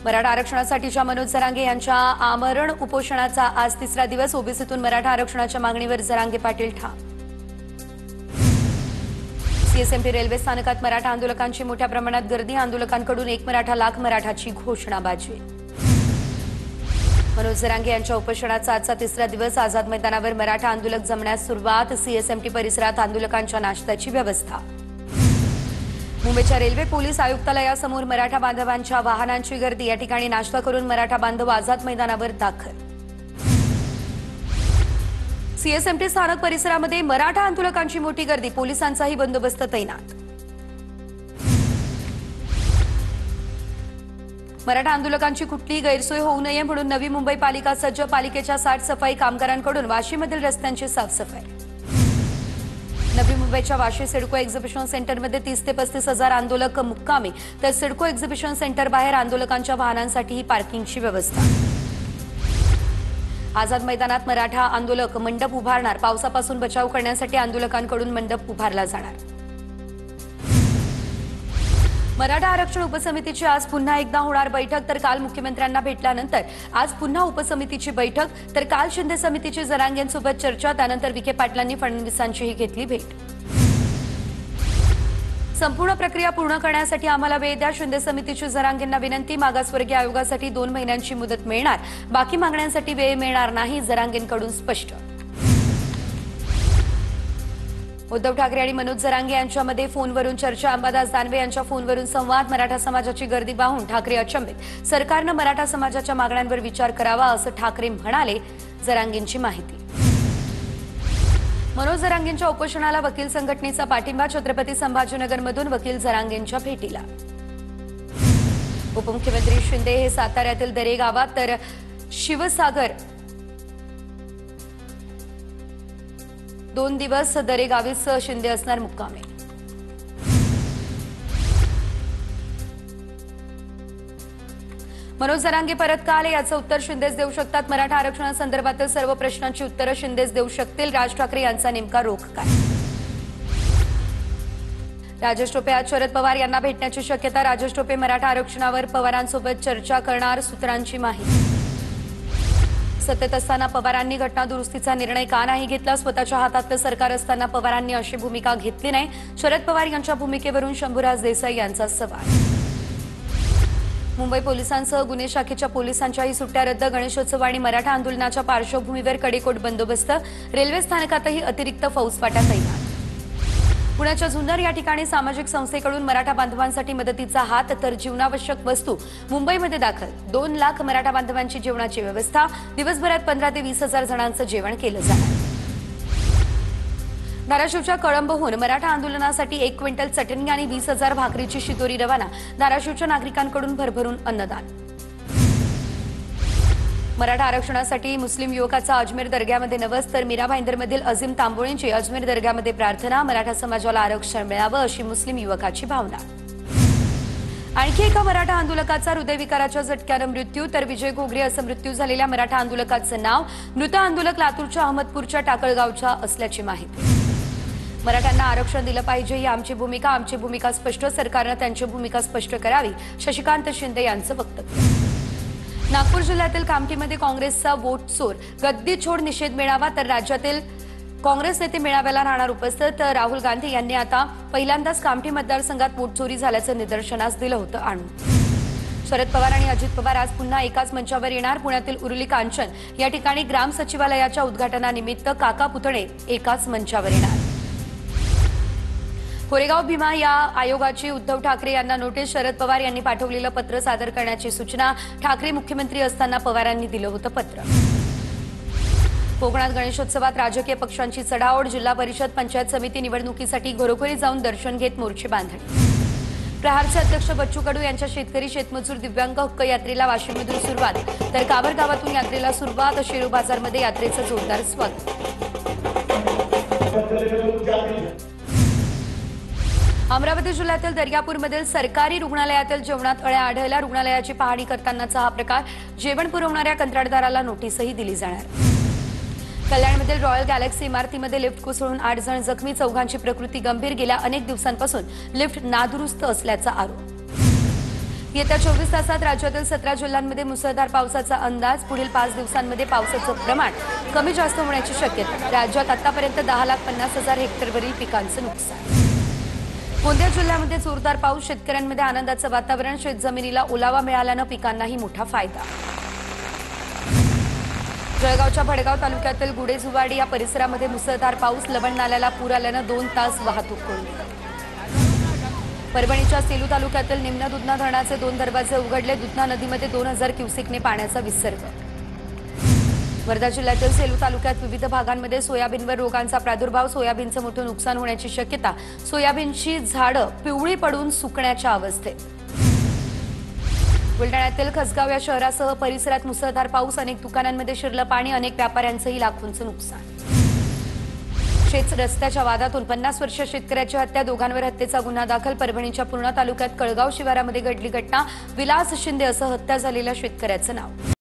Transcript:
मराठा आरक्षणासाठीच्या मनोज जरांगे यांच्या आमरण उपोषणाचा आज तिसरा दिवस। ओबीसीतून मराठा आरक्षणाच्या मागणीवर जरांगे पाटील ठाम। सीएसएमटी रेल्वे स्थानकात मराठा आंदोलकांची मोठ्या प्रमाणात गर्दी। आंदोलकांकडून 1 मराठा लाख मराठाची घोषणाबाजी। मनोज जरांगे यांच्या उपोषणाचा आजचा तिसरा दिवस। आझाद मैदानावर मराठा आंदोलक जमण्यास सुरुवात। सीएसएमटी परिसरात आंदोलकांच्या नाश्त्याची व्यवस्था। मुंबईच्या रेल्वे पोलीस आयुक्तालयासमोर मराठा बांधवांच्या वाहनांची गर्दी। या ठिकाणी नाश्ता करून मराठा बांधव आझाद मैदानावर दाखल। सीएसएमटी स्थानक परिसरामध्ये मराठा आंदोलकांची मोठी गर्दी। पोलिसांचाही बंदोबस्त तैनात। मराठा आंदोलकांची कुठलीही गैरसोय होऊ नये म्हणून नवी मुंबई पालिका सज्ज। पालिकेच्या 60 सफाई कामगारांकडून वाशीमधील रस्त्यांची साफसफाई। नवी मुंबईच्या वाशी सिडको एक्झिबिशन सेंटरमध्ये 30 ते 35 हजार आंदोलक मुक्कामी। तर सिडको एक्झिबिशन सेंटर बाहेर आंदोलकांच्या वाहनांसाठी पार्किंगची व्यवस्था। आझाद मैदानात मराठा आंदोलक मंडप उभारणार। पावसापासून बचाव करण्यासाठी आंदोलकांकडून मंडप उभारला जाणार। मराठा आरक्षण उपसमितीची आज पुन्हा एकदा होणार बैठक। तर काल मुख्यमंत्र्यांना भेटल्यानंतर आज पुन्हा उपसमितीची बैठक। तर काल शिंदे समितीची जरांगेंसोबत चर्चा। त्यानंतर विखे पाटलांनी फडणवीसांचीही घेतली भेट। संपूर्ण प्रक्रिया पूर्ण करण्यासाठी आम्हाला वेळ द्या। शिंदे समितीची जरांगेंना विनंती। मागासवर्गीय आयोगासाठी 2 महिन्यांची मुदत मिळणार। बाकी मागण्यांसाठी वेळ मिळणार नाही, जरांगेंकडून स्पष्ट। उद्धव ठाकरे आणि मनोज जरांगे यांच्यामध्ये फोनवरून चर्चा। अंबादास दानवे यांच्या फोनवरून संवाद। मराठा समाजाची गर्दी पाहून ठाकरे अचंबित। सरकारनं मराठा समाजाच्या मागण्यांवर विचार करावा असं ठाकरे म्हणाले। जरांगेंची माहिती। मनोज जरांगेंच्या उपोषणाला वकील संघटनेचा पाठिंबा। छत्रपती संभाजीनगरमधून वकील जरांगेंच्या भेटीला। उपमुख्यमंत्री शिंदे हे साताऱ्यातील दरे गावात तर शिवसागर 2 दिवस दरे गावीच शिंदे असणार मुक्कामी। मनोज जरांगे परत का आले याचं उत्तर शिंदेच देऊ शकतात। मराठा आरक्षणासंदर्भातील सर्व प्रश्नांची उत्तरं शिंदेच देऊ शकतील। राज ठाकरे यांचा नेमका रोख काय? राजेश टोपे आज शरद पवार यांना भेटण्याची शक्यता। राजेश टोपे मराठा आरक्षणावर पवारांसोबत चर्चा करणार, सूत्रांची माहिती। सत्तेत असताना पवारांनी घटना दुरुस्तीचा निर्णय का नाही घेतला? स्वतःच्या हातातलं सरकार असताना पवारांनी अशी भूमिका घेतली नाही। शरद पवार यांच्या भूमिकेवरून शंभूराज देसाई यांचा सवाल। मुंबई पोलिसांसह गुन्हे शाखेच्या पोलिसांच्याही सुट्ट्या रद्द। गणेशोत्सव आणि मराठा आंदोलनाच्या पार्श्वभूमीवर कडेकोट बंदोबस्त। रेल्वे स्थानकातही अतिरिक्त फौजफाटा तैनात। पुण्याच्या जुन्नर या ठिकाणी सामाजिक संस्थेकडून मराठा बांधवांसाठी मदतीचा हात। तर जीवनावश्यक वस्तू मुंबईमध्ये दाखल। 2 लाख मराठा बांधवांची जेवणाची व्यवस्था। दिवसभरात 15 ते 20 हजार जणांचं जेवण केलं जाणार। धाराशिवच्या कळंबहून मराठा आंदोलनासाठी 1 क्विंटल चटणी आणि 20,000 भाकरीची शिदोरी रवाना। धाराशिवच्या नागरिकांकडून भरभरून अन्नदान। मराठा आरक्षणासाठी मुस्लिम युवकाचा अजमेर दर्ग्यामध्ये नवस। तर मीरा भाईंदरमधील अझीम तांबोळेंची अजमेर दर्ग्यामध्ये प्रार्थना। मराठा समाजाला आरक्षण मिळावं अशी मुस्लिम युवकाची भावना। आणखी एका मराठा आंदोलकाचा हृदयविकाराच्या झटक्यानं मृत्यू। तर विजय घोगरे असं मृत्यू झालेल्या मराठा आंदोलकाचं नाव। मृत आंदोलक लातूरच्या अहमदपूरच्या टाकळगावच्या असल्याची माहिती। मराठ्यांना आरक्षण दिलं पाहिजे ही आमची भूमिका। आमची भूमिका स्पष्ट। सरकारनं त्यांची भूमिका स्पष्ट करावी, शशिकांत शिंदे यांचं वक्तव्य। नागपूर जिल्ह्यातील कामठीमध्ये काँग्रेसचा वोट चोर गद्दी छोड निषेध मेळावा। तर राज्यातील काँग्रेस नेते मेळाव्याला राहणार उपस्थित। राहुल गांधी यांनी आता पहिल्यांदाच कामठी मतदारसंघात वोट चोरी झाल्याचं निदर्शनास दिलं होतं आणून। शरद पवार आणि अजित पवार आज पुन्हा एकाच मंचावर येणार। पुण्यातील उरुली कांचन या ठिकाणी ग्राम सचिवालयाच्या उद्घाटनानिमित्त काका पुतणे एकाच मंचावर येणार। कोरेगाव भीमा या आयोगाची उद्धव ठाकरे यांना नोटीस। शरद पवार यांनी पाठवलेलं पत्र सादर करण्याची सूचना। ठाकरे मुख्यमंत्री असताना पवारांनी दिलं होतं पत्र। कोकणात गणेशोत्सवात राजकीय पक्षांची चढाओढ। जिल्हा परिषद पंचायत समिती निवडणुकीसाठी घरोघरी जाऊन दर्शन घेत मोर्चे बांधणी। प्रहारचे अध्यक्ष बच्चू कडू यांच्या शेतकरी शेतमजूर दिव्यांग हक्क यात्रेला वाशीमधून सुरुवात। तर काबर गावातून यात्रेला सुरुवात। शेरू बाजारमध्ये यात्रेचं जोरदार स्वागत। अमरावती जिल्ह्यातील दर्यापूरमधील सरकारी रुग्णालयातील जेवणात अळ्या आढळल्या। रुग्णालयाची पाहणी करतानाचा हा प्रकार। जेवण पुरवणाऱ्या कंत्राटदाराला नोटीसही दिली जाणार। कल्याणमधील रॉयल गॅलेक्सी इमारतीमध्ये लिफ्ट कोसळून 8 जण जखमी। 4घांची प्रकृती गंभीर। गेल्या अनेक दिवसांपासून लिफ्ट नादुरुस्त असल्याचा आरोप। येत्या 24 तासात राज्यातील 17 जिल्ह्यांमध्ये मुसळधार पावसाचा अंदाज. पुढील 5 दिवसांमध्ये पावसाचं प्रमाण कमी जास्त होण्याची शक्यता. राज्यात आतापर्यंत 10,50,000 हेक्टरवरील पिकांचं नुकसान. गोंदिया जिल्ह्यामध्ये जोरदार पाऊस. शेतकऱ्यांमध्ये आनंदाचं वातावरण. शेतजमिनीला ओलावा मिळाल्यानं पिकांनाही मोठा फायदा. जळगावच्या भडगाव तालुक्यातील गुडेझुवाडी या परिसरामध्ये मुसळधार पाऊस. लवण नाल्याला पूर आल्यानं 2 तास वाहतूक कोंडी. परभणीच्या सेलू तालुक्यातील निम्न दुधना धरणाचे 2 दरवाजे उघडले. दुधना नदीमध्ये 2000 क्युसेकने पाण्याचा विसर्ग. वर्धा जिल्ह्यातील सेलू तालुक्यात विविध भागांमध्ये सोयाबीनवर रोगांचा प्रादुर्भाव. सोयाबीनचं मोठं नुकसान होण्याची शक्यता. सोयाबीनची झाडं पिवळी पडून सुकण्याच्या अवस्थेत. बुलढाण्यातील खसगाव या शहरासह परिसरात मुसळधार पाऊस. अनेक दुकानांमध्ये शिरलं पाणी. अनेक व्यापाऱ्यांचंही लाखोंचं नुकसान. शेत रस्त्याच्या वादातून 50 वर्षीय शेतकऱ्याची हत्या. दोघांवर हत्येचा गुन्हा दाखल. परभणीच्या पूर्णा तालुक्यात कळगाव शिवारामध्ये घडली घटना. विलास शिंदे असं हत्या झालेल्या शेतकऱ्याचं नाव.